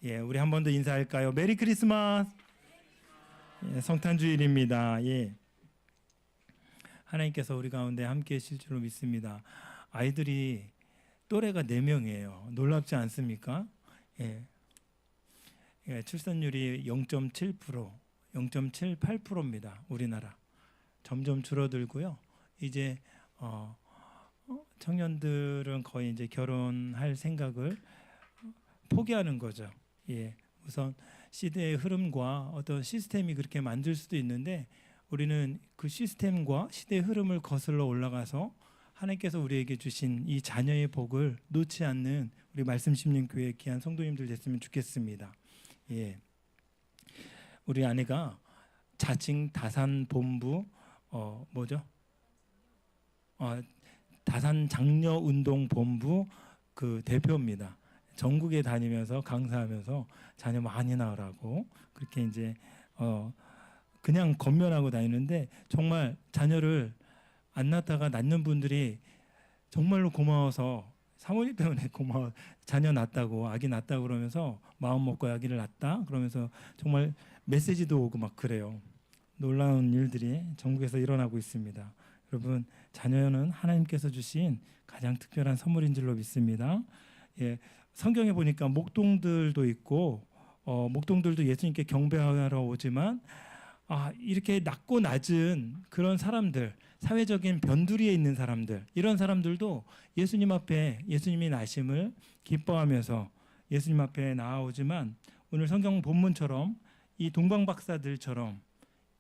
예, 우리 한 번 더 인사할까요? 메리 크리스마스. 예, 성탄주일입니다. 예. 하나님께서 우리 가운데 함께 하실 줄로 믿습니다. 아이들이 또래가 4명이에요. 놀랍지 않습니까? 예. 예, 출산율이 0.7%, 0.78%입니다. 우리나라. 점점 줄어들고요. 이제 청년들은 거의 이제 결혼할 생각을 포기하는 거죠. 예. 우선 시대의 흐름과 어떤 시스템이 그렇게 만들 수도 있는데 우리는 그 시스템과 시대의 흐름을 거슬러 올라가서 하나님께서 우리에게 주신 이 자녀의 복을 놓지 않는 우리 말씀 심는 교회 귀한 성도님들 됐으면 좋겠습니다. 예. 우리 아내가 자칭 다산 본부 다산 장려 운동 본부 그 대표입니다. 전국에 다니면서 강사하면서 자녀 많이 낳으라고 그렇게 이제 그냥 겉면하고 다니는데 정말 자녀를 안 낳다가 낳는 분들이 정말로 고마워서 사모님 때문에 고마워 자녀 낳았다고 아기 낳았다고 그러면서 마음 먹고 아기를 낳았다 그러면서 정말 메시지도 오고 막 그래요. 놀라운 일들이 전국에서 일어나고 있습니다. 여러분 자녀는 하나님께서 주신 가장 특별한 선물인 줄로 믿습니다. 예, 성경에 보니까 목동들도 있고 목동들도 예수님께 경배하러 오지만 이렇게 낮고 낮은 그런 사람들, 사회적인 변두리에 있는 사람들, 이런 사람들도 예수님 앞에 예수님이 나심을 기뻐하면서 예수님 앞에 나아오지만 오늘 성경 본문처럼 이 동방박사들처럼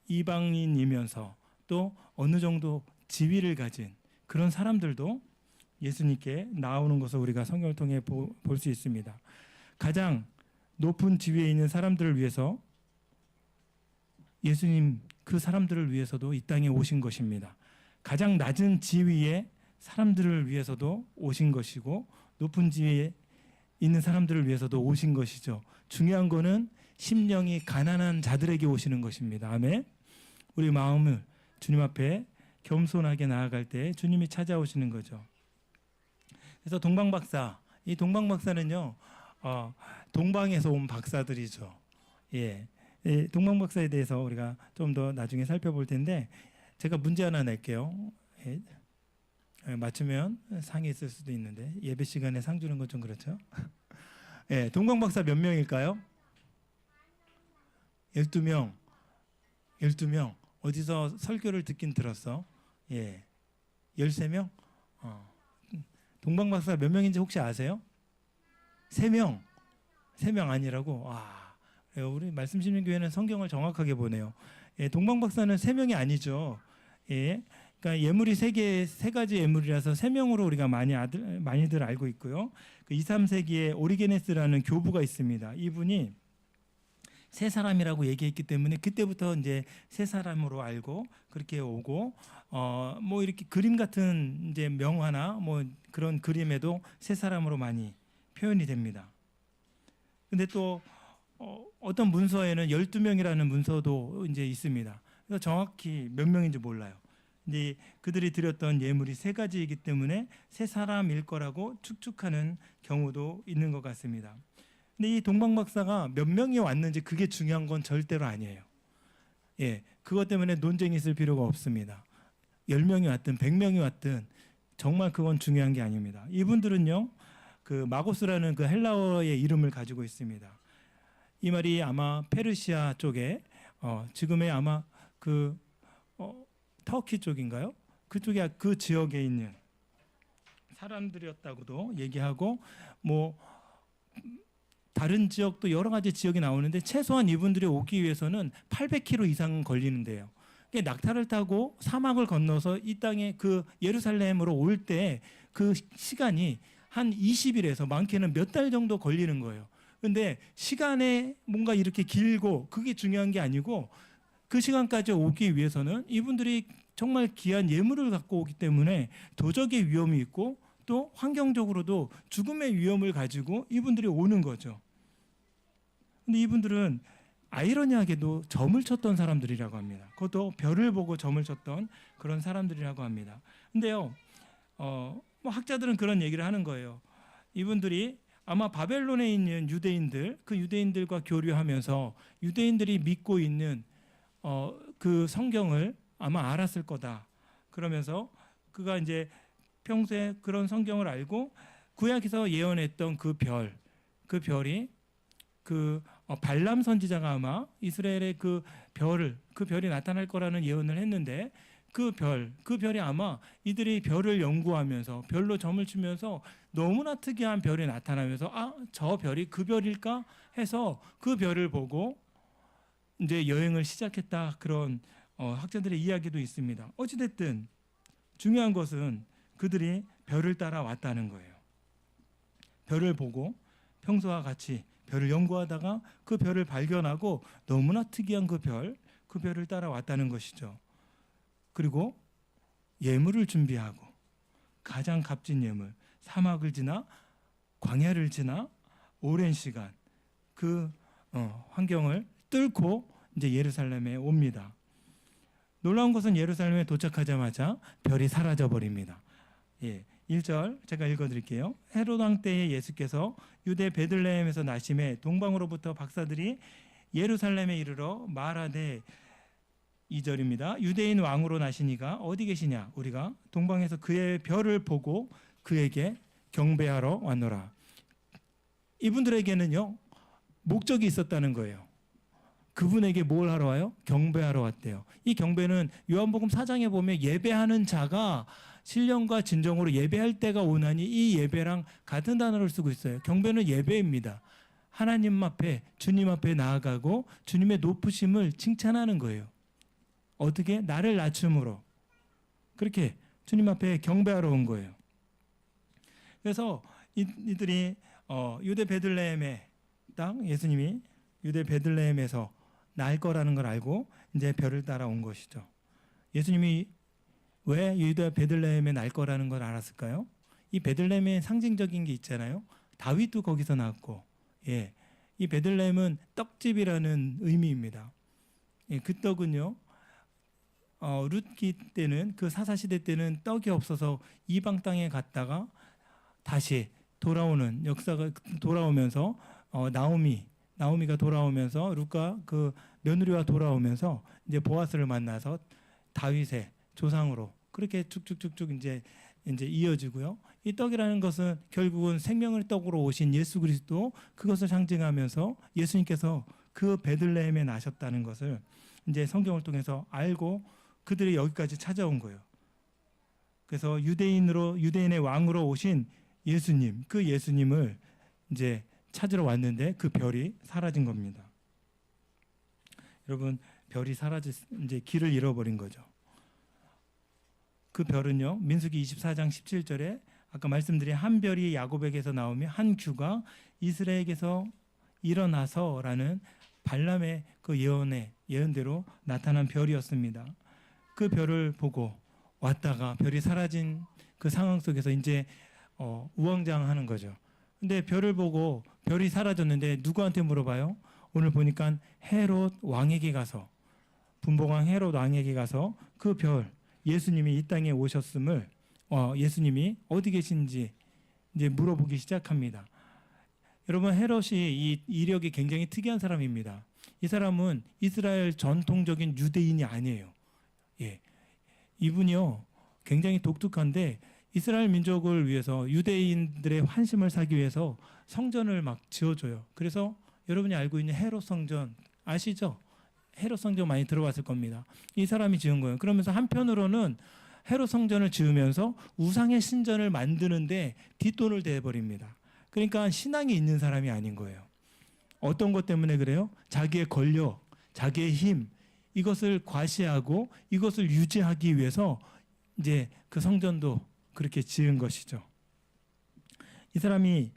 이방인이면서 또 어느 정도 지위를 가진 그런 사람들도 예수님께 나오는 것을 우리가 성경을 통해 볼 수 있습니다. 가장 높은 지위에 있는 사람들을 위해서 예수님 그 사람들을 위해서도 이 땅에 오신 것입니다. 가장 낮은 지위의 사람들을 위해서도 오신 것이고 높은 지위에 있는 사람들을 위해서도 오신 것이죠. 중요한 거는 심령이 가난한 자들에게 오시는 것입니다. 아멘. 우리 마음을 주님 앞에 겸손하게 나아갈 때 주님이 찾아오시는 거죠. 그래서 동방박사, 이 동방박사는요, 동방에서 온 박사들이죠. 예. 이 동방박사에 대해서 우리가 좀 더 나중에 살펴볼 텐데, 제가 문제 하나 낼게요. 예. 맞추면 상이 있을 수도 있는데, 예배 시간에 상 주는 건 좀 그렇죠. 예. 동방박사 몇 명일까요? 12명. 12명. 어디서 설교를 듣긴 들었어. 예. 13명? 동방박사 몇 명인지 혹시 아세요? 3명. 3명 아니라고? 우리 말씀 심는 교회는 성경을 정확하게 보네요. 예, 동방박사는 3명이 아니죠. 예. 그러니까 예물이 3가지 예물이라서 3명으로 우리가 많이들 알고 있고요. 그 2, 3세기에 오리게네스라는 교부가 있습니다. 이분이 세 사람이라고 얘기했기 때문에 그때부터 이제 세 사람으로 알고 그렇게 오고 뭐 이렇게 그림 같은 이제 명화나 뭐 그런 그림에도 세 사람으로 많이 표현이 됩니다. 근데 또 어떤 문서에는 12명이라는 문서도 이제 있습니다. 그래서 정확히 몇 명인지 몰라요. 근데 그들이 드렸던 예물이 3가지이기 때문에 세 사람일 거라고 추측하는 경우도 있는 것 같습니다. 근데 이 동방박사가 몇 명이 왔는지 그게 중요한 건 절대로 아니에요. 예, 그것 때문에 논쟁이 있을 필요가 없습니다. 10명이 왔든 100명이 왔든 정말 그건 중요한 게 아닙니다. 이분들은요, 그 마고스라는 그 헬라어의 이름을 가지고 있습니다. 이 말이 아마 페르시아 쪽에 지금의 아마 그 터키 쪽인가요? 그쪽에 그 지역에 있는 사람들이었다고도 얘기하고 뭐 다른 지역도 여러 가지 지역이 나오는데 최소한 이분들이 오기 위해서는 800km 이상 걸리는데요. 낙타를 타고 사막을 건너서 이 땅에 그 예루살렘으로 올 때 그 시간이 한 20일에서 많게는 몇 달 정도 걸리는 거예요. 근데 시간에 뭔가 이렇게 길고 그게 중요한 게 아니고 그 시간까지 오기 위해서는 이분들이 정말 귀한 예물을 갖고 오기 때문에 도적의 위험이 있고 또 환경적으로도 죽음의 위험을 가지고 이분들이 오는 거죠. 근데 이분들은 아이러니하게도 점을 쳤던 사람들이라고 합니다. 그것도 별을 보고 점을 쳤던 그런 사람들이라고 합니다. 근데요, 뭐 학자들은 그런 얘기를 하는 거예요. 이분들이 아마 바벨론에 있는 유대인들, 그 유대인들과 교류하면서 유대인들이 믿고 있는 그 성경을 아마 알았을 거다. 그러면서 그가 이제 평소에 그런 성경을 알고 구약에서 예언했던 그 별이 발람 선지자가 아마 이스라엘의 그 별이 나타날 거라는 예언을 했는데 그 별이 아마 이들이 별을 연구하면서 별로 점을 치면서 너무나 특이한 별이 나타나면서 저 별이 그 별일까 해서 그 별을 보고 이제 여행을 시작했다. 그런 학자들의 이야기도 있습니다. 어찌됐든 중요한 것은 그들이 별을 따라 왔다는 거예요. 별을 보고 평소와 같이 별을 연구하다가 그 별을 발견하고 너무나 특이한 그 별을 따라왔다는 것이죠. 그리고 예물을 준비하고 가장 값진 예물, 사막을 지나 광야를 지나 오랜 시간 그 환경을 뚫고 이제 예루살렘에 옵니다. 놀라운 것은 예루살렘에 도착하자마자 별이 사라져 버립니다. 1절 제가 읽어드릴게요. 헤롯 왕 때에 예수께서 유대 베들레헴에서 나심에 동방으로부터 박사들이 예루살렘에 이르러 말하되 2절입니다. 유대인 왕으로 나시니가 어디 계시냐? 우리가 동방에서 그의 별을 보고 그에게 경배하러 왔노라. 이분들에게는요 목적이 있었다는 거예요. 그분에게 뭘 하러 와요? 경배하러 왔대요. 이 경배는 요한복음 4장에 보면 예배하는 자가 신령과 진정으로 예배할 때가 오나니 이 예배랑 같은 단어를 쓰고 있어요. 경배는 예배입니다. 하나님 앞에 주님 앞에 나아가고 주님의 높으심을 칭찬하는 거예요. 어떻게? 나를 낮춤으로. 그렇게 주님 앞에 경배하러 온 거예요. 그래서 이들이 유대 베들레헴의 땅, 예수님이 유대 베들레헴에서 날 거라는 걸 알고 이제 별을 따라온 것이죠. 예수님이 왜 유대 베들레헴에 날 거라는 걸 알았을까요? 이 베들레헴에 상징적인 게 있잖아요. 다윗도 거기서 나왔고, 이 베들레헴은 떡집이라는 의미입니다. 그 떡은요, 룻기 때는 그 사사 시대 때는 떡이 없어서 이방 땅에 갔다가 다시 돌아오는 역사가 돌아오면서 나오미가 돌아오면서 룻과 그 며느리와 돌아오면서 이제 보아스를 만나서 다윗의 조상으로 그렇게 쭉쭉쭉쭉 이제 이어지고요. 이 떡이라는 것은 결국은 생명의 떡으로 오신 예수 그리스도 그것을 상징하면서 예수님께서 그 베들레헴에 나셨다는 것을 이제 성경을 통해서 알고 그들이 여기까지 찾아온 거예요. 그래서 유대인의 왕으로 오신 예수님, 그 예수님을 이제 찾으러 왔는데 그 별이 사라진 겁니다. 여러분, 별이 이제 길을 잃어버린 거죠. 그 별은요, 민수기 24장 17절에 아까 말씀드린 한 별이 야곱에게서 나오며 한 규가 이스라엘에게서 일어나서라는 발람의 그 예언대로 나타난 별이었습니다. 그 별을 보고 왔다가 별이 사라진 그 상황 속에서 이제 우왕좌왕하는 거죠. 근데 별을 보고 별이 사라졌는데 누구한테 물어봐요? 오늘 보니까 헤롯 왕에게 가서 분봉왕 헤롯 왕에게 가서 그 별 예수님이 이 땅에 오셨음을 예수님이 어디 계신지 이제 물어보기 시작합니다. 여러분, 헤롯이 이 이력이 굉장히 특이한 사람입니다. 이 사람은 이스라엘 전통적인 유대인이 아니에요. 이분이요 굉장히 독특한데 이스라엘 민족을 위해서 유대인들의 환심을 사기 위해서 성전을 막 지어줘요. 그래서 여러분이 알고 있는 헤롯 성전 아시죠? 헤롯 성전 많이 들어봤을 겁니다. 이 사람이 지은 거예요. 그러면서 한편으로는 헤롯 성전을 지으면서 우상의 신전을 만드는데 뒷돈을 대버립니다. 그러니까 신앙이 있는 사람이 아닌 거예요. 어떤 것 때문에 그래요? 자기의 권력, 자기의 힘 이것을 과시하고 이것을 유지하기 위해서 이제 그 성전도 그렇게 지은 것이죠. 이 사람이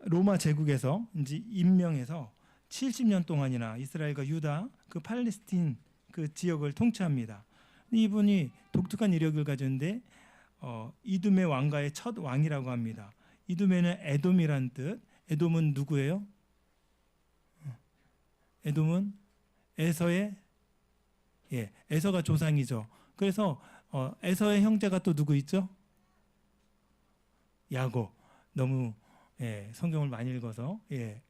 로마 제국에서 이제 임명해서 70년 동안이나 이스라엘과 유다 그 팔레스틴 그 지역을 통치합니다. 이분이 독특한 이력을 가졌는데 이두메 왕가의 첫 왕이라고 합니다. 이두메는 에돔이란 뜻. 에돔은 누구예요? 에돔은 에서의 에서가 조상이죠. 그래서 에서의 형제가 또 누구 있죠? 야곱. 너무 예, 성경을 많이 읽어서. 예.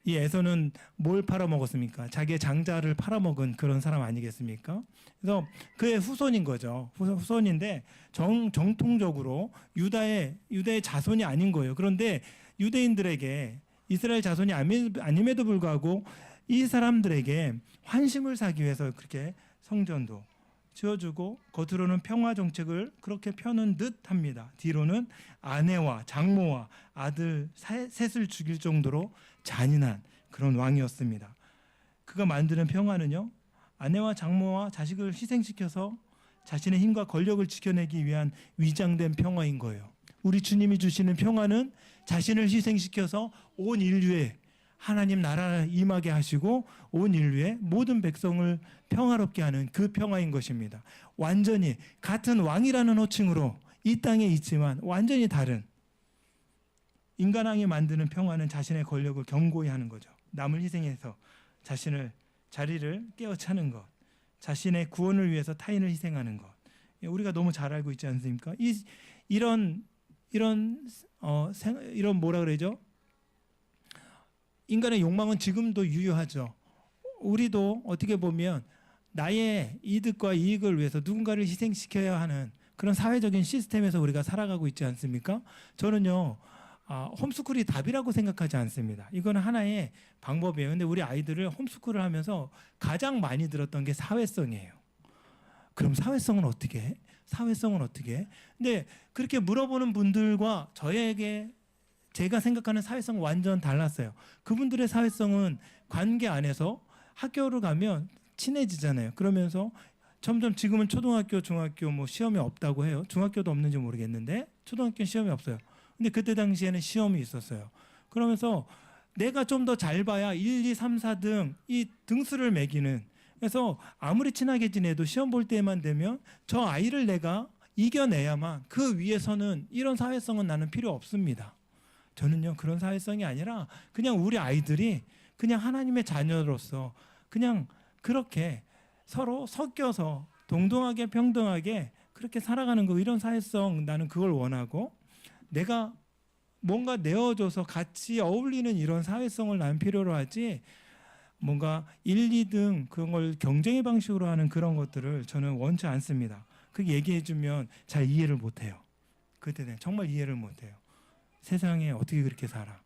이 에서는 뭘 팔아먹었습니까? 자기의 장자를 팔아먹은 그런 사람 아니겠습니까? 그래서 그의 후손인 거죠. 후손인데 정통적으로 유다의 자손이 아닌 거예요. 그런데 유대인들에게 이스라엘 자손이 아님에도 불구하고 이 사람들에게 환심을 사기 위해서 그렇게 성전도 지어주고 겉으로는 평화 정책을 그렇게 펴는 듯합니다. 뒤로는 아내와 장모와 아들 셋을 죽일 정도로 잔인한 그런 왕이었습니다. 그가 만드는 평화는요, 아내와 장모와 자식을 희생시켜서 자신의 힘과 권력을 지켜내기 위한 위장된 평화인 거예요. 우리 주님이 주시는 평화는 자신을 희생시켜서 온 인류에 하나님 나라를 임하게 하시고 온 인류의 모든 백성을 평화롭게 하는 그 평화인 것입니다. 완전히 같은 왕이라는 호칭으로 이 땅에 있지만 완전히 다른, 인간왕이 만드는 평화는 자신의 권력을 견고히 하는 거죠. 남을 희생해서 자신을 자리를 깨어차는 것, 자신의 구원을 위해서 타인을 희생하는 것. 우리가 너무 잘 알고 있지 않습니까? 이런 뭐라 그러죠? 인간의 욕망은 지금도 유효하죠. 우리도 어떻게 보면 나의 이득과 이익을 위해서 누군가를 희생시켜야 하는 그런 사회적인 시스템에서 우리가 살아가고 있지 않습니까? 저는요, 홈스쿨이 답이라고 생각하지 않습니다. 이거는 하나의 방법이에요. 근데 우리 아이들을 홈스쿨을 하면서 가장 많이 들었던 게 사회성이에요. 그럼 사회성은 어떻게 해? 사회성은 어떻게 해? 근데 그렇게 물어보는 분들과 저에게 제가 생각하는 사회성은 완전 달랐어요. 그분들의 사회성은 관계 안에서 학교를 가면 친해지잖아요. 그러면서 점점 지금은 초등학교, 중학교 뭐 시험이 없다고 해요. 중학교도 없는지 모르겠는데 초등학교 시험이 없어요. 근데 그때 당시에는 시험이 있었어요. 그러면서 내가 좀 더 잘 봐야 1, 2, 3, 4등 이 등수를 매기는, 그래서 아무리 친하게 지내도 시험 볼 때만 되면 저 아이를 내가 이겨내야만, 그 위에서는 이런 사회성은 나는 필요 없습니다. 저는요, 그런 사회성이 아니라 그냥 우리 아이들이 그냥 하나님의 자녀로서 그냥 그렇게 서로 섞여서 동등하게 평등하게 그렇게 살아가는 거, 이런 사회성, 나는 그걸 원하고, 내가 뭔가 내어줘서 같이 어울리는 이런 사회성을 나는 필요로 하지, 뭔가 1, 2등 그런 걸 경쟁의 방식으로 하는 그런 것들을 저는 원치 않습니다. 그렇게 얘기해주면 잘 이해를 못해요. 그때는 정말 이해를 못해요. 세상에 어떻게 그렇게 살아?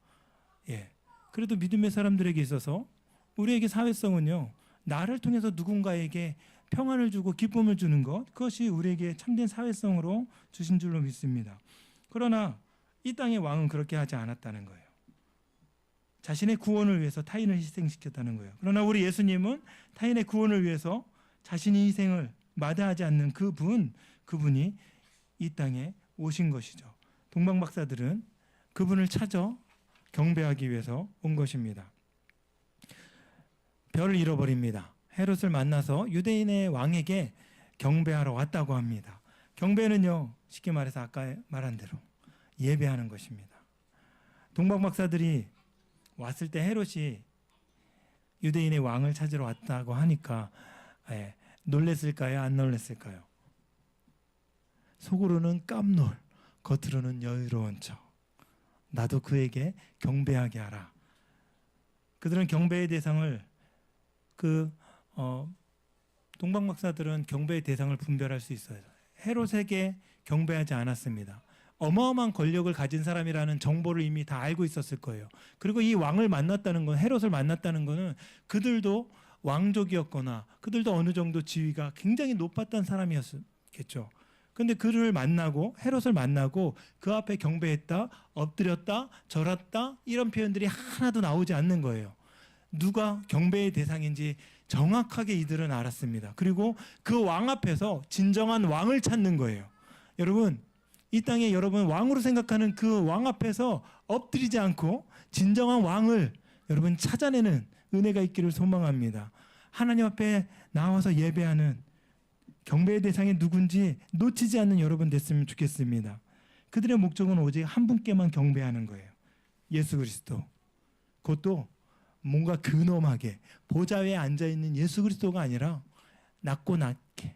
예. 그래도 믿음의 사람들에게 있어서 우리에게 사회성은요, 나를 통해서 누군가에게 평안을 주고 기쁨을 주는 것, 그것이 우리에게 참된 사회성으로 주신 줄로 믿습니다. 그러나 이 땅의 왕은 그렇게 하지 않았다는 거예요. 자신의 구원을 위해서 타인을 희생시켰다는 거예요. 그러나 우리 예수님은 타인의 구원을 위해서 자신이 희생을 마다하지 않는 그분이 이 땅에 오신 것이죠. 동방박사들은 그분을 찾아 경배하기 위해서 온 것입니다. 별을 잃어버립니다. 헤롯을 만나서 유대인의 왕에게 경배하러 왔다고 합니다. 경배는요, 쉽게 말해서 아까 말한 대로 예배하는 것입니다. 동방박사들이 왔을 때 헤롯이 유대인의 왕을 찾으러 왔다고 하니까 놀랬을까요? 안 놀랬을까요? 속으로는 깜놀, 겉으로는 여유로운 척. 나도 그에게 경배하게 하라. 그들은 경배의 대상을 동방박사들은 경배의 대상을 분별할 수 있어요. 헤롯에게 경배하지 않았습니다. 어마어마한 권력을 가진 사람이라는 정보를 이미 다 알고 있었을 거예요. 그리고 이 왕을 만났다는 건, 헤롯을 만났다는 것은 그들도 왕족이었거나 그들도 어느 정도 지위가 굉장히 높았던 사람이었겠죠. 근데 그를 만나고, 헤롯을 만나고 그 앞에 경배했다, 엎드렸다, 절았다, 이런 표현들이 하나도 나오지 않는 거예요. 누가 경배의 대상인지 정확하게 이들은 알았습니다. 그리고 그 왕 앞에서 진정한 왕을 찾는 거예요. 여러분, 이 땅에 여러분 왕으로 생각하는 그 왕 앞에서 엎드리지 않고 진정한 왕을 여러분 찾아내는 은혜가 있기를 소망합니다. 하나님 앞에 나와서 예배하는, 경배의 대상이 누군지 놓치지 않는 여러분 됐으면 좋겠습니다. 그들의 목적은 오직 한 분께만 경배하는 거예요. 예수 그리스도. 그것도 뭔가 근엄하게 보좌에 앉아있는 예수 그리스도가 아니라 낮고 낮게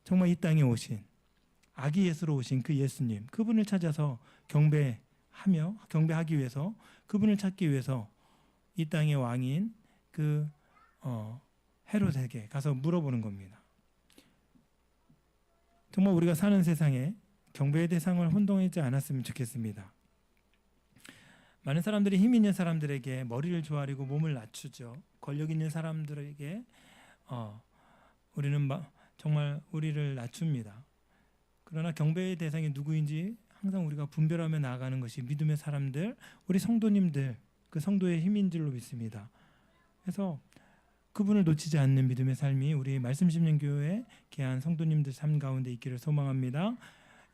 정말 이 땅에 오신, 아기 예수로 오신 그 예수님, 그분을 찾아서 경배하는 경배하며 경배하기 위해서 그분을 찾기 위해서 이 땅의 왕인 그 헤롯에게 가서 물어보는 겁니다. 정말 우리가 사는 세상에 경배의 대상을 혼동하지 않았으면 좋겠습니다. 많은 사람들이 힘 있는 사람들에게 머리를 조아리고 몸을 낮추죠. 권력 있는 사람들에게 우리는 정말 우리를 낮춥니다. 그러나 경배의 대상이 누구인지 항상 우리가 분별하며 나아가는 것이 믿음의 사람들, 우리 성도님들, 그 성도의 힘인 줄로 믿습니다. 그래서 그분을 놓치지 않는 믿음의 삶이 우리 말씀 심는 교회 귀한 성도님들 삶 가운데 있기를 소망합니다.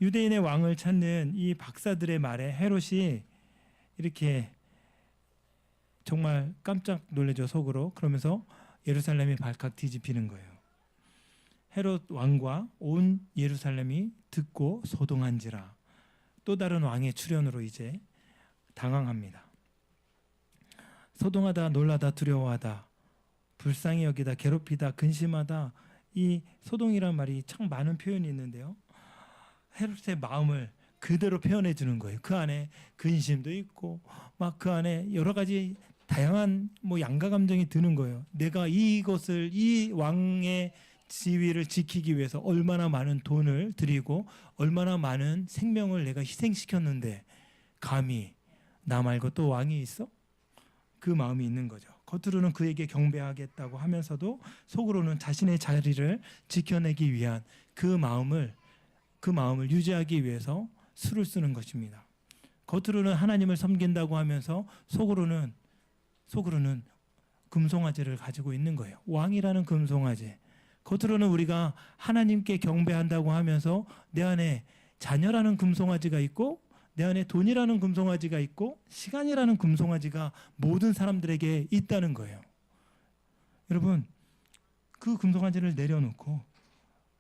유대인의 왕을 찾는 이 박사들의 말에 헤롯이 이렇게 정말 깜짝 놀라죠, 속으로. 그러면서 예루살렘이 발칵 뒤집히는 거예요. 헤롯 왕과 온 예루살렘이 듣고 소동한지라. 또 다른 왕의 출현으로 이제 당황합니다. 소동하다, 놀라다, 두려워하다, 불쌍히 여기다, 괴롭히다, 근심하다. 이 소동이란 말이 참 많은 표현이 있는데요. 헤롯의 마음을 그대로 표현해 주는 거예요. 그 안에 근심도 있고 막 그 안에 여러 가지 다양한 양가 감정이 드는 거예요. 내가 이것을, 이 왕의 지위를 지키기 위해서 얼마나 많은 돈을 들이고 얼마나 많은 생명을 내가 희생시켰는데 감히 나 말고 또 왕이 있어? 그 마음이 있는 거죠. 겉으로는 그에게 경배하겠다고 하면서도 속으로는 자신의 자리를 지켜내기 위한 그 마음을 유지하기 위해서 수를 쓰는 것입니다. 겉으로는 하나님을 섬긴다고 하면서 속으로는 금송아지를 가지고 있는 거예요. 왕이라는 금송아지. 겉으로는 우리가 하나님께 경배한다고 하면서 내 안에 자녀라는 금송아지가 있고 내 안에 돈이라는 금송아지가 있고 시간이라는 금송아지가 모든 사람들에게 있다는 거예요. 여러분, 그 금송아지를 내려놓고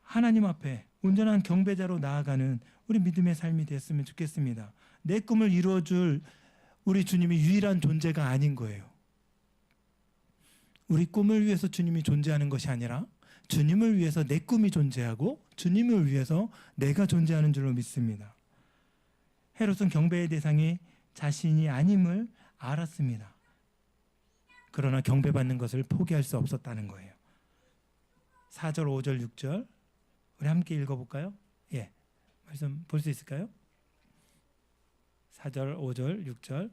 하나님 앞에 온전한 경배자로 나아가는 우리 믿음의 삶이 됐으면 좋겠습니다. 내 꿈을 이루어줄 우리 주님이 유일한 존재가 아닌 거예요. 우리 꿈을 위해서 주님이 존재하는 것이 아니라 주님을 위해서 내 꿈이 존재하고 주님을 위해서 내가 존재하는 줄로 믿습니다. 헤롯은 경배의 대상이 자신이 아님을 알았습니다. 그러나 경배받는 것을 포기할 수 없었다는 거예요. 4절, 5절, 6절 우리 함께 읽어볼까요? 예, 말씀 볼 수 있을까요? 4절, 5절, 6절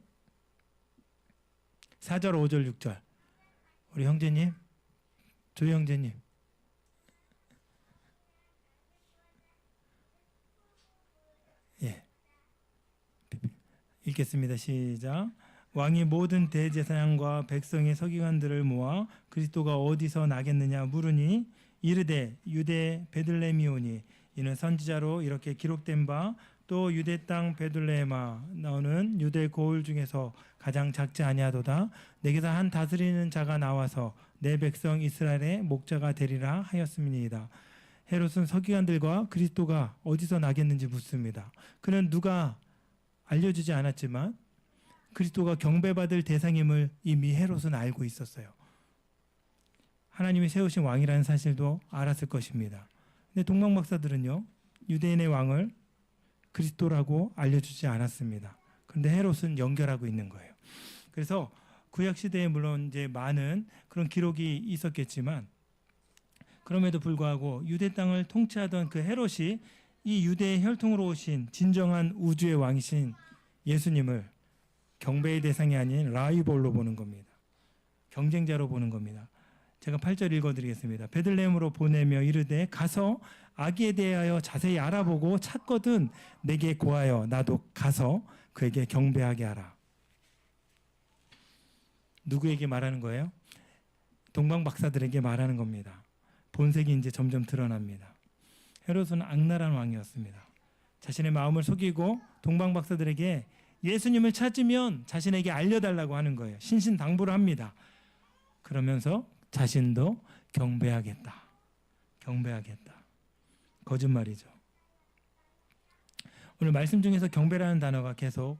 4절, 5절, 6절 우리 형제님, 조희 형제님 예, 읽겠습니다. 시작. 왕이 모든 대제사장과 백성의 서기관들을 모아 그리스도가 어디서 나겠느냐 물으니 이르되 유대 베들레헴이오니 이는 선지자로 이렇게 기록된 바 또 유대 땅 베들레헴아 너는 유대 고을 중에서 가장 작지 아니하도다 내게서 한 다스리는 자가 나와서 내 백성 이스라엘의 목자가 되리라 하였음이니이다. 헤롯은 서기관들과 그리스도가 어디서 나겠는지 묻습니다. 그는 누가 알려주지 않았지만 그리스도가 경배받을 대상임을 이미 헤롯은 알고 있었어요. 하나님이 세우신 왕이라는 사실도 알았을 것입니다. 근데 동방박사들은요, 유대인의 왕을 그리스도라고 알려주지 않았습니다. 그런데 헤롯은 연결하고 있는 거예요. 그래서 구약 시대에 물론 이제 많은 그런 기록이 있었겠지만 그럼에도 불구하고 유대 땅을 통치하던 그 헤롯이 이 유대의 혈통으로 오신 진정한 우주의 왕이신 예수님을 경배의 대상이 아닌 라이벌로 보는 겁니다. 경쟁자로 보는 겁니다. 제가 8절 읽어드리겠습니다. 베들레헴으로 보내며 이르되 가서 아기에 대하여 자세히 알아보고 찾거든 내게 고하여 나도 가서 그에게 경배하게 하라. 누구에게 말하는 거예요? 동방박사들에게 말하는 겁니다. 본색이 이제 점점 드러납니다. 헤롯은 악랄한 왕이었습니다. 자신의 마음을 속이고 동방박사들에게 예수님을 찾으면 자신에게 알려달라고 하는 거예요. 신신당부를 합니다. 그러면서 자신도 경배하겠다. 거짓말이죠. 오늘 말씀 중에서 경배라는 단어가 계속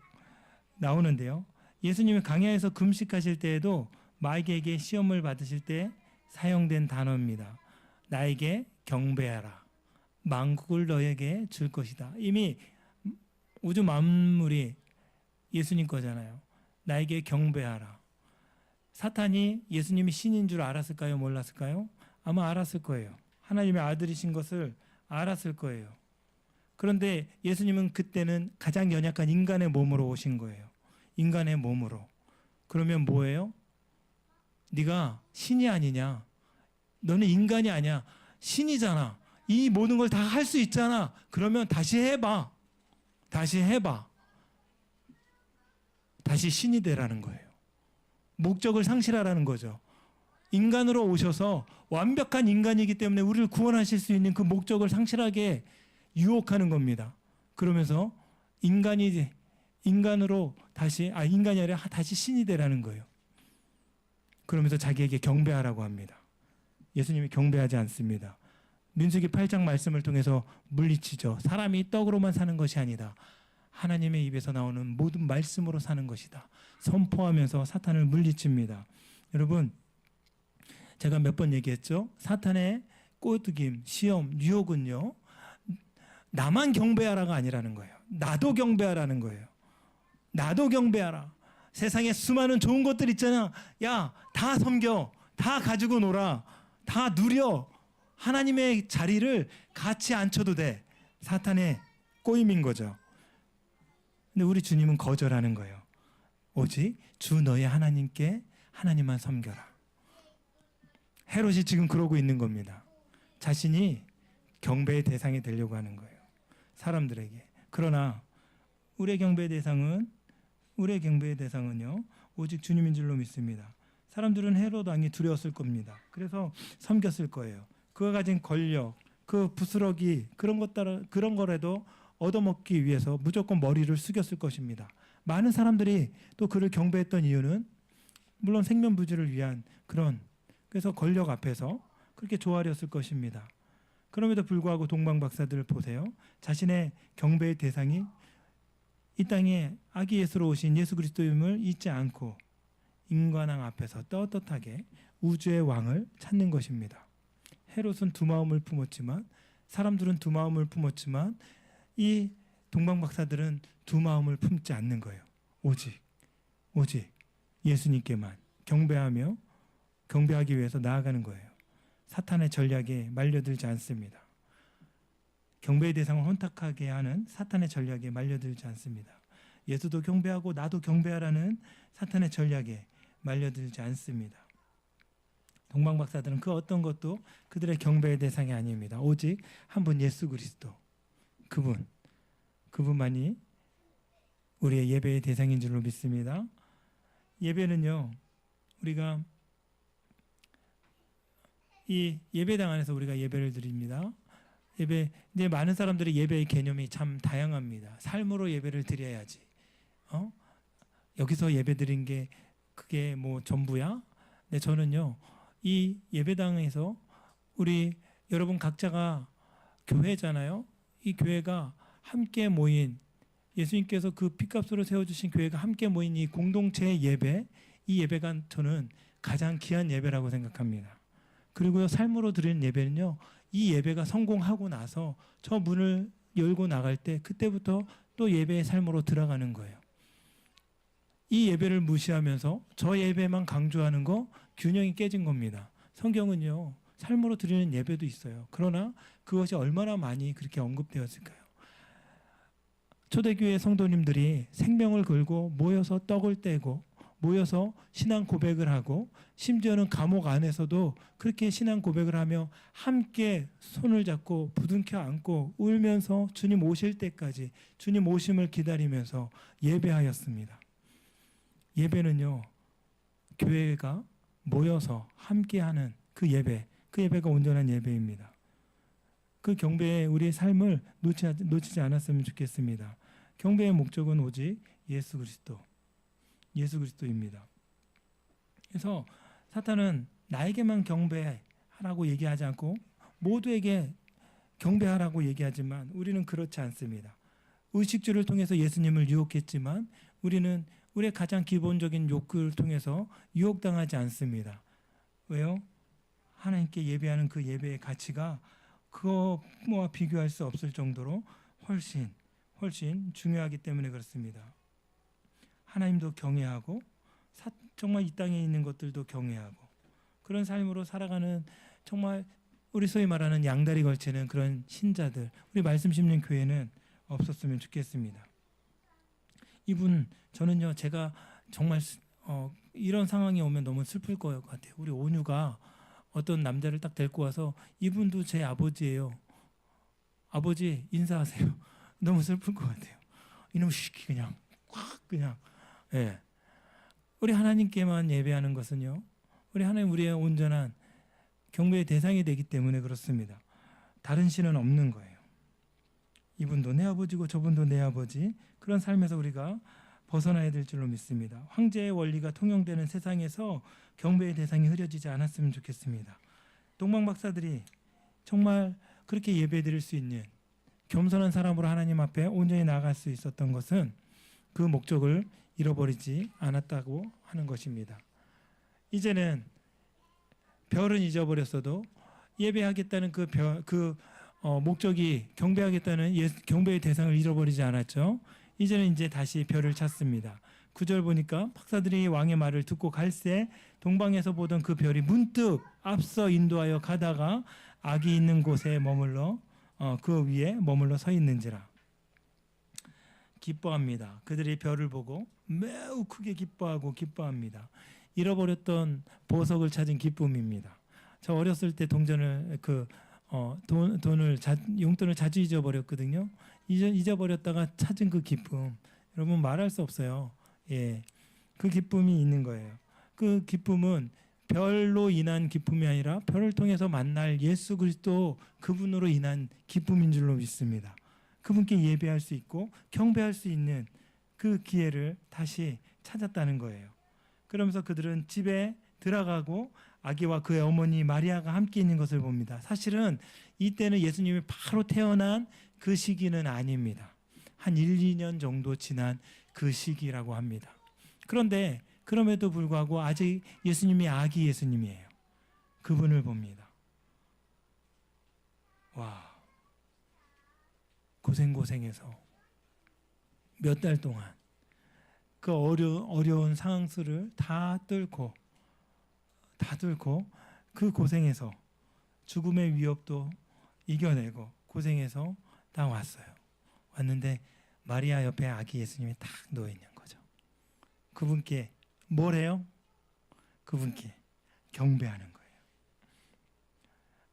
나오는데요. 예수님이 광야에서 금식하실 때에도 마귀에게 시험을 받으실 때 사용된 단어입니다. 나에게 경배하라. 만국을 너에게 줄 것이다. 이미 우주 만물이 예수님 거잖아요. 나에게 경배하라. 사탄이 예수님이 신인 줄 알았을까요? 몰랐을까요? 아마 알았을 거예요. 하나님의 아들이신 것을 알았을 거예요. 그런데 예수님은 그때는 가장 연약한 인간의 몸으로 오신 거예요. 인간의 몸으로. 그러면 뭐예요? 네가 신이 아니냐? 너는 인간이 아니야. 신이잖아. 이 모든 걸 다 할 수 있잖아. 그러면 다시 해봐. 다시 해봐. 다시 신이 되라는 거예요. 목적을 상실하라는 거죠. 인간으로 오셔서 완벽한 인간이기 때문에 우리를 구원하실 수 있는 그 목적을 상실하게 유혹하는 겁니다. 그러면서 인간으로 인간이 아니라 다시 신이 되라는 거예요. 그러면서 자기에게 경배하라고 합니다. 예수님이 경배하지 않습니다. 민수기 8장 말씀을 통해서 물리치죠. 사람이 떡으로만 사는 것이 아니다. 하나님의 입에서 나오는 모든 말씀으로 사는 것이다. 선포하면서 사탄을 물리칩니다. 여러분, 제가 몇 번 얘기했죠. 사탄의 꼬드김, 시험, 유혹은요, 나만 경배하라가 아니라는 거예요. 나도 경배하라는 거예요. 나도 경배하라. 세상에 수많은 좋은 것들 있잖아. 야, 다 섬겨. 다 가지고 놀아. 다 누려. 하나님의 자리를 같이 앉혀도 돼. 사탄의 꼬임인 거죠. 근데 우리 주님은 거절하는 거예요. 오직 주 너의 하나님께 하나님만 섬겨라. 헤롯이 지금 그러고 있는 겁니다. 자신이 경배의 대상이 되려고 하는 거예요. 사람들에게. 그러나 우리의 경배의 대상은요, 오직 주님인 줄로 믿습니다. 사람들은 헤롯 왕이 두려웠을 겁니다. 그래서 섬겼을 거예요. 그가 가진 권력, 그 부스러기, 그런 거라도 얻어먹기 위해서 무조건 머리를 숙였을 것입니다. 많은 사람들이 또 그를 경배했던 이유는 물론 생면부지를 위한 그래서 권력 앞에서 그렇게 조아렸을 것입니다. 그럼에도 불구하고 동방박사들을 보세요. 자신의 경배의 대상이 이 땅에 아기 예수로 오신 예수 그리스도임을 잊지 않고 인간왕 앞에서 떳떳하게 우주의 왕을 찾는 것입니다. 헤롯은 두 마음을 품었지만, 사람들은 두 마음을 품었지만, 이 동방박사들은 두 마음을 품지 않는 거예요. 오직 예수님께만 경배하기 위해서 나아가는 거예요. 사탄의 전략에 말려들지 않습니다. 경배의 대상을 혼탁하게 하는 사탄의 전략에 말려들지 않습니다. 예수도 경배하고 나도 경배하라는 사탄의 전략에 말려들지 않습니다. 동방박사들은 그 어떤 것도 그들의 경배의 대상이 아닙니다. 오직 한 분 예수 그리스도, 그분만이 우리의 예배의 대상인 줄로 믿습니다. 예배는요, 우리가 이 예배당 안에서 우리가 예배를 드립니다. 이제 많은 사람들이 예배의 개념이 참 다양합니다. 삶으로 예배를 드려야지. 여기서 예배 드린 게 그게 뭐 전부야? 근데 저는요, 이 예배당에서 우리 여러분 각자가 교회잖아요. 이 교회가 함께 모인, 예수님께서 그 핏값으로 세워주신 교회가 함께 모인 이 공동체의 예배, 이 예배가 저는 가장 귀한 예배라고 생각합니다. 그리고 삶으로 드리는 예배는요, 이 예배가 성공하고 나서 저 문을 열고 나갈 때 그때부터 또 예배의 삶으로 들어가는 거예요. 이 예배를 무시하면서 저 예배만 강조하는 거 균형이 깨진 겁니다. 성경은요, 삶으로 드리는 예배도 있어요. 그러나 그것이 얼마나 많이 그렇게 언급되었을까요? 초대교회 성도님들이 생명을 걸고 모여서 떡을 떼고 모여서 신앙 고백을 하고 심지어는 감옥 안에서도 그렇게 신앙 고백을 하며 함께 손을 잡고 부둥켜 안고 울면서 주님 오실 때까지 주님 오심을 기다리면서 예배하였습니다. 예배는요, 교회가 모여서 함께하는 그 예배가 온전한 예배입니다. 그 경배에 우리의 삶을 놓치지 않았으면 좋겠습니다. 경배의 목적은 오직 예수 그리스도입니다. 그래서 사탄은 나에게만 경배하라고 얘기하지 않고 모두에게 경배하라고 얘기하지만 우리는 그렇지 않습니다. 의식주를 통해서 예수님을 유혹했지만 우리는 우리의 가장 기본적인 욕구를 통해서 유혹당하지 않습니다. 왜요? 하나님께 예배하는 그 예배의 가치가 그거와 비교할 수 없을 정도로 훨씬 중요하기 때문에 그렇습니다. 하나님도 경외하고 정말 이 땅에 있는 것들도 경외하고 그런 삶으로 살아가는 정말 우리 소위 말하는 양다리 걸치는 그런 신자들, 우리 말씀 심는 교회는 없었으면 좋겠습니다. 이분 저는요, 제가 정말 이런 상황이 오면 너무 슬플 것 같아요. 우리 온유가 어떤 남자를 딱 데리고 와서 이분도 제 아버지예요. 아버지 인사하세요. 너무 슬플 것 같아요. 이놈 시키 그냥 꽉 그냥. 예. 우리 하나님께만 예배하는 것은요, 우리 하나님 우리의 온전한 경배의 대상이 되기 때문에 그렇습니다. 다른 신은 없는 거예요. 이분도 내 아버지고 저분도 내 아버지. 그런 삶에서 우리가 벗어나야 될 줄로 믿습니다. 황제의 원리가 통용되는 세상에서 경배의 대상이 흐려지지 않았으면 좋겠습니다. 동방 박사들이 정말 그렇게 예배드릴 수 있는 겸손한 사람으로 하나님 앞에 온전히 나아갈 수 있었던 것은 그 목적을 잃어버리지 않았다고 하는 것입니다. 이제는 별은 잊어버렸어도 예배하겠다는 목적이 경배하겠다는 경배의 대상을 잃어버리지 않았죠. 이제는 이제 다시 별을 찾습니다. 9절 보니까 박사들이 왕의 말을 듣고 갈새 동방에서 보던 그 별이 문득 앞서 인도하여 가다가 악이 있는 곳에 머물러 그 위에 머물러 서 있는지라. 기뻐합니다. 그들이 별을 보고 매우 크게 기뻐합니다. 잃어버렸던 보석을 찾은 기쁨입니다. 저 어렸을 때 용돈을 자주 잊어버렸거든요. 잊어버렸다가 찾은 그 기쁨, 여러분 말할 수 없어요. 예, 그 기쁨이 있는 거예요. 그 기쁨은 별로 인한 기쁨이 아니라 별을 통해서 만날 예수 그리스도 그분으로 인한 기쁨인 줄로 믿습니다. 그분께 예배할 수 있고 경배할 수 있는 그 기회를 다시 찾았다는 거예요. 그러면서 그들은 집에 들어가고 아기와 그의 어머니 마리아가 함께 있는 것을 봅니다. 사실은 이때는 예수님이 바로 태어난 그 시기는 아닙니다. 한 1, 2년 정도 지난 그 시기라고 합니다. 그런데 그럼에도 불구하고 아직 예수님이 아기 예수님이에요. 그분을 봅니다. 와, 고생해서 몇 달 동안 그 어려운 상황들을 다 뚫고 그 고생에서 죽음의 위협도 이겨내고 고생해서 다 왔는데 마리아 옆에 아기 예수님이 딱 누워 있는 거죠. 그분께 뭘 해요? 그분께 경배하는 거예요.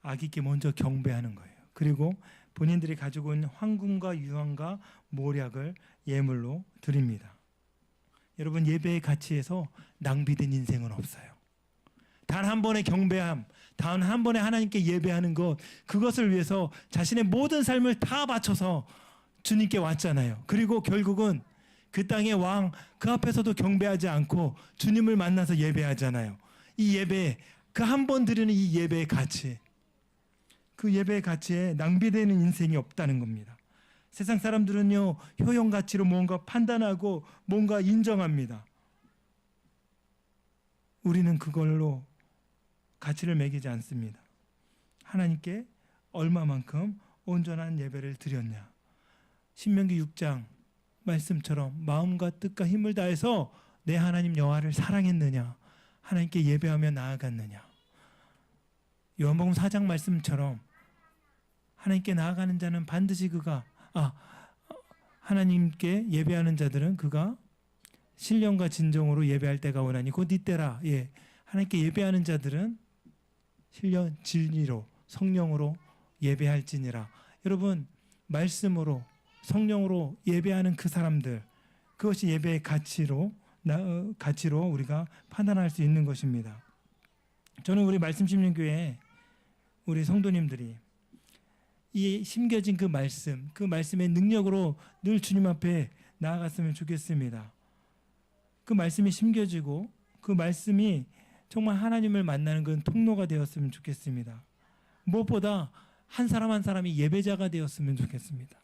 아기께 먼저 경배하는 거예요. 그리고 본인들이 가지고 있는 황금과 유황과 모략을 예물로 드립니다. 여러분, 예배의 가치에서 낭비된 인생은 없어요. 단 한 번의 경배함, 단 한 번의 하나님께 예배하는 것, 그것을 위해서 자신의 모든 삶을 다 바쳐서 주님께 왔잖아요. 그리고 결국은 그 땅의 왕, 그 앞에서도 경배하지 않고 주님을 만나서 예배하잖아요. 이 예배, 그 한 번 드리는 이 예배의 가치, 그 예배의 가치에 낭비되는 인생이 없다는 겁니다. 세상 사람들은요, 효용 가치로 뭔가 판단하고 뭔가 인정합니다. 우리는 그걸로 가치를 매기지 않습니다. 하나님께 얼마만큼 온전한 예배를 드렸냐. 신명기 6장 말씀처럼 마음과 뜻과 힘을 다해서 내 하나님 여호와를 사랑했느냐, 하나님께 예배하며 나아갔느냐. 요한복음 4장 말씀처럼 하나님께 나아가는 자는 반드시 하나님께 예배하는 자들은 그가 신령과 진정으로 예배할 때가 오나니 곧 이때라. 예, 하나님께 예배하는 자들은 신령 진리로 성령으로 예배할지니라. 여러분, 말씀으로 성령으로 예배하는 그 사람들, 그것이 예배의 가치로 우리가 판단할 수 있는 것입니다. 저는 우리 말씀 심는 교회 우리 성도님들이 이 심겨진 그 말씀의 능력으로 늘 주님 앞에 나아갔으면 좋겠습니다. 그 말씀이 심겨지고 그 말씀이 정말 하나님을 만나는 그런 통로가 되었으면 좋겠습니다. 무엇보다 한 사람 한 사람이 예배자가 되었으면 좋겠습니다.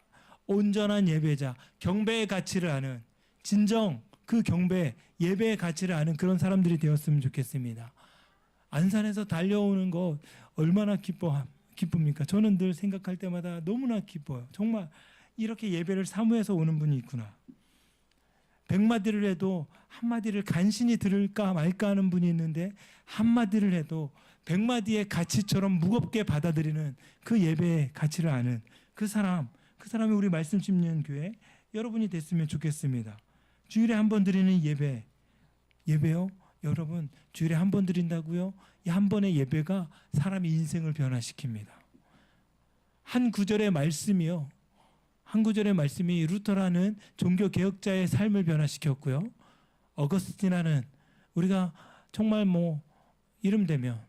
온전한 예배자, 경배의 가치를 아는, 진정 그 경배, 예배의 가치를 아는 그런 사람들이 되었으면 좋겠습니다. 안산에서 달려오는 것 얼마나 기쁩니까? 저는 늘 생각할 때마다 너무나 기뻐요. 정말 이렇게 예배를 사모해서 오는 분이 있구나. 100마디를 해도 한마디를 간신히 들을까 말까 하는 분이 있는데 한마디를 해도 100마디의 가치처럼 무겁게 받아들이는 그 예배의 가치를 아는 그 사람이 우리 말씀 씹는 교회 여러분이 됐으면 좋겠습니다. 주일에 한 번 드리는 예배요? 여러분 주일에 한 번 드린다고요? 이 한 번의 예배가 사람의 인생을 변화시킵니다. 한 구절의 말씀이요. 한 구절의 말씀이 루터라는 종교 개혁자의 삶을 변화시켰고요. 어거스틴이라는 우리가 정말 이름 되면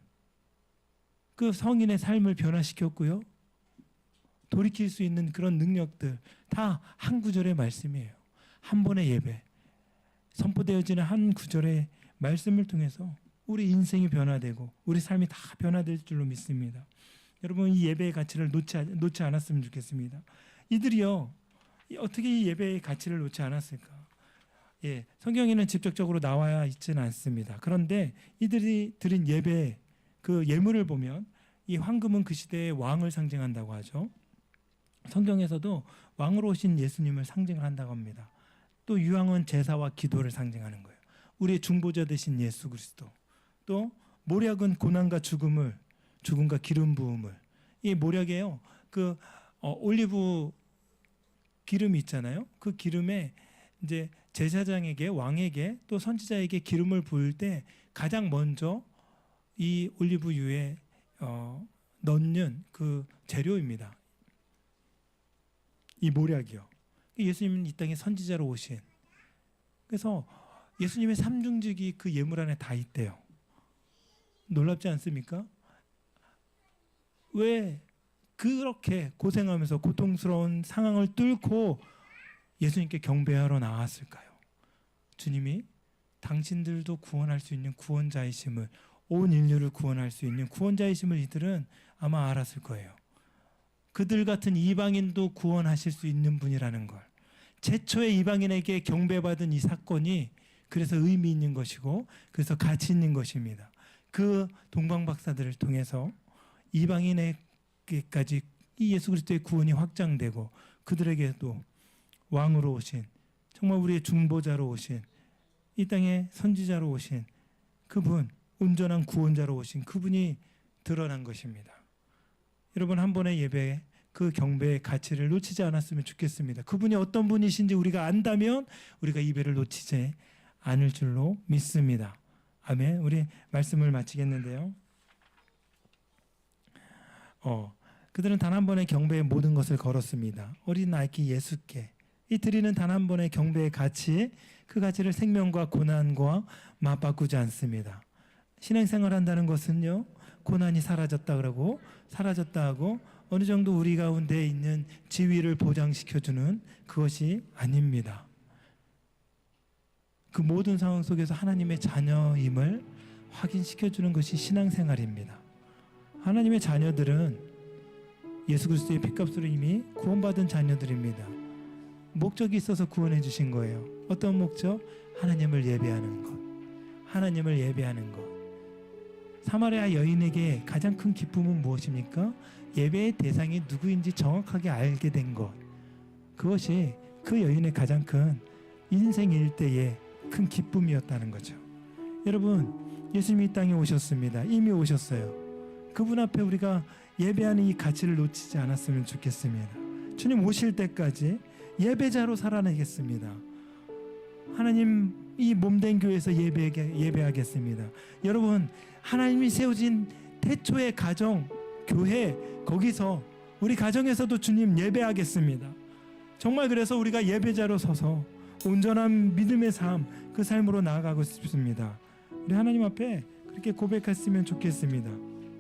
그 성인의 삶을 변화시켰고요. 돌이킬 수 있는 그런 능력들 다 한 구절의 말씀이에요. 한 번의 예배, 선포되어지는 한 구절의 말씀을 통해서 우리 인생이 변화되고 우리 삶이 다 변화될 줄로 믿습니다. 여러분 이 예배의 가치를 놓지 않았으면 좋겠습니다. 이들이요 어떻게 이 예배의 가치를 놓지 않았을까? 성경에는 직접적으로 나와 있지는 않습니다. 그런데 이들이 드린 예배 그 예물을 보면 이 황금은 그 시대의 왕을 상징한다고 하죠. 성경에서도 왕으로 오신 예수님을 상징을 한다고 합니다. 또 유황은 제사와 기도를 상징하는 거예요. 우리의 중보자 되신 예수 그리스도. 또 모략은 고난과 죽음과 기름 부음을. 이 모략에요. 그 올리브 기름이 있잖아요. 그 기름에 이제 제사장에게 왕에게 또 선지자에게 기름을 부을 때 가장 먼저 이 올리브유에 넣는 그 재료입니다. 이 모략이요. 예수님은 이 땅에 선지자로 오신. 그래서 예수님의 삼중직이 그 예물 안에 다 있대요. 놀랍지 않습니까? 왜 그렇게 고생하면서 고통스러운 상황을 뚫고 예수님께 경배하러 나왔을까요? 주님이 당신들도 구원할 수 있는 구원자이심을, 온 인류를 구원할 수 있는 구원자이심을 이들은 아마 알았을 거예요. 그들 같은 이방인도 구원하실 수 있는 분이라는 걸. 최초의 이방인에게 경배받은 이 사건이 그래서 의미 있는 것이고 그래서 가치 있는 것입니다. 그 동방박사들을 통해서 이방인에게까지 이 예수 그리스도의 구원이 확장되고 그들에게도 왕으로 오신 정말 우리의 중보자로 오신 이 땅의 선지자로 오신 그분, 온전한 구원자로 오신 그분이 드러난 것입니다. 여러분 한 번의 예배에 그 경배의 가치를 놓치지 않았으면 좋겠습니다. 그분이 어떤 분이신지 우리가 안다면 우리가 예배를 놓치지 않을 줄로 믿습니다. 아멘. 우리 말씀을 마치겠는데요. 그들은 단 한 번의 경배에 모든 것을 걸었습니다. 어린 아기 예수께 이 드리는 단 한 번의 경배의 가치, 그 가치를 생명과 고난과 맞바꾸지 않습니다. 신앙생활 한다는 것은요, 고난이 사라졌다 그러고 사라졌다 하고 어느 정도 우리 가운데 있는 지위를 보장시켜주는 그것이 아닙니다. 그 모든 상황 속에서 하나님의 자녀임을 확인시켜주는 것이 신앙생활입니다. 하나님의 자녀들은 예수 그리스도의 피값으로 이미 구원받은 자녀들입니다. 목적이 있어서 구원해 주신 거예요. 어떤 목적? 하나님을 예배하는 것. 하나님을 예배하는 것. 사마리아 여인에게 가장 큰 기쁨은 무엇입니까? 예배의 대상이 누구인지 정확하게 알게 된 것. 그것이 그 여인의 가장 큰 인생 일대의 큰 기쁨이었다는 거죠. 여러분, 예수님이 이 땅에 오셨습니다. 이미 오셨어요. 그분 앞에 우리가 예배하는 이 가치를 놓치지 않았으면 좋겠습니다. 주님 오실 때까지 예배자로 살아내겠습니다. 하나님 이 몸된 교회에서 예배하겠습니다. 여러분, 하나님이 세우신 태초의 가정, 교회, 거기서 우리 가정에서도 주님 예배하겠습니다. 정말 그래서 우리가 예배자로 서서 온전한 믿음의 삶, 그 삶으로 나아가고 싶습니다. 우리 하나님 앞에 그렇게 고백했으면 좋겠습니다.